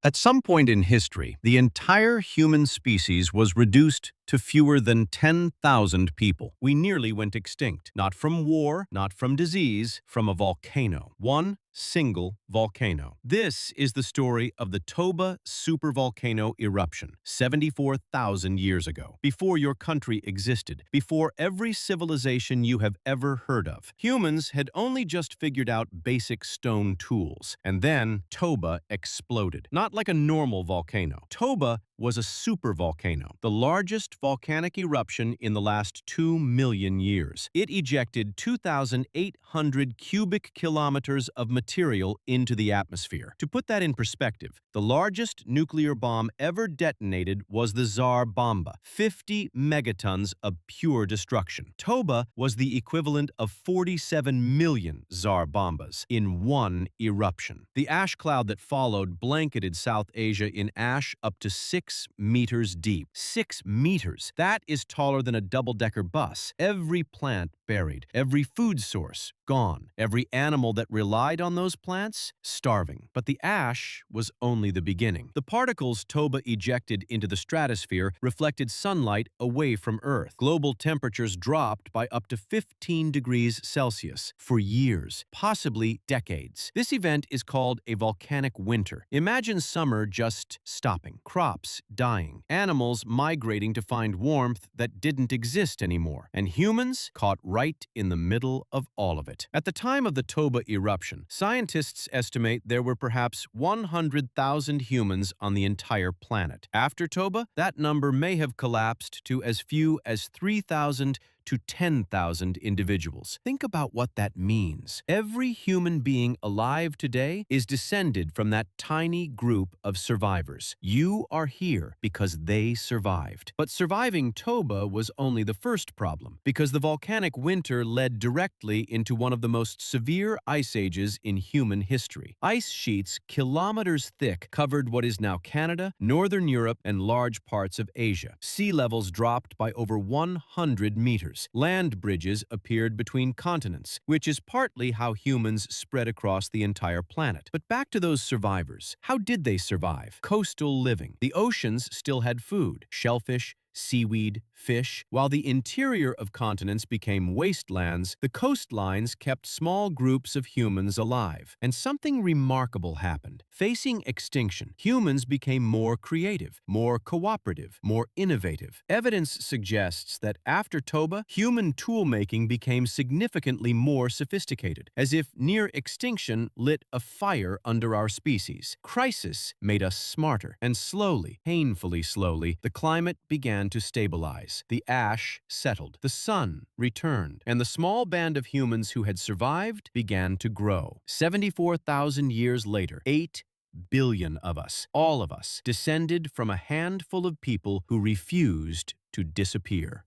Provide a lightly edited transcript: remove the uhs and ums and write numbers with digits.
At some point in history, the entire human species was reduced to fewer than 10,000 people. We nearly went extinct, not from war, not from disease, from a volcano. One single volcano. This is the story of the Toba supervolcano eruption 74,000 years ago, before your country existed, before every civilization you have ever heard of. Humans had only just figured out basic stone tools, and then Toba exploded. Not like a normal volcano. Toba was a supervolcano, the largest volcanic eruption in the last 2 million years. It ejected 2,800 cubic kilometers of material into the atmosphere. To put that in perspective, the largest nuclear bomb ever detonated was the Tsar Bomba, 50 megatons of pure destruction. Toba was the equivalent of 47 million Tsar Bombas in one eruption. The ash cloud that followed blanketed South Asia in ash up to 6 meters deep. 6 meters! That is taller than a double-decker bus. Every plant buried, every food source gone, every animal that relied on those plants starving. But the ash was only the beginning. The particles Toba ejected into the stratosphere reflected sunlight away from Earth. Global temperatures dropped by up to 15 degrees Celsius for years, possibly decades. This event is called a volcanic winter. Imagine summer just stopping, crops dying, animals migrating to find warmth that didn't exist anymore, and humans caught right in the middle of all of it. At the time of the Toba eruption, scientists estimate there were perhaps 100,000 humans on the entire planet. After Toba, that number may have collapsed to as few as 3,000 to 10,000 individuals. Think about what that means. Every human being alive today is descended from that tiny group of survivors. You are here because they survived. But surviving Toba was only the first problem, because the volcanic winter led directly into one of the most severe ice ages in human history. Ice sheets kilometers thick covered what is now Canada, Northern Europe, and large parts of Asia. Sea levels dropped by over 100 meters. Land bridges appeared between continents, which is partly how humans spread across the entire planet. But back to those survivors. How did they survive? Coastal living. The oceans still had food: shellfish, seaweed, fish. While the interior of continents became wastelands, the coastlines kept small groups of humans alive. And something remarkable happened. Facing extinction, humans became more creative, more cooperative, more innovative. Evidence suggests that after Toba, human tool-making became significantly more sophisticated, as if near extinction lit a fire under our species. Crisis made us smarter, and slowly, painfully slowly, the climate began to stabilize. The ash settled, the sun returned, and the small band of humans who had survived began to grow. 74,000 years later, 8 billion of us, all of us, descended from a handful of people who refused to disappear.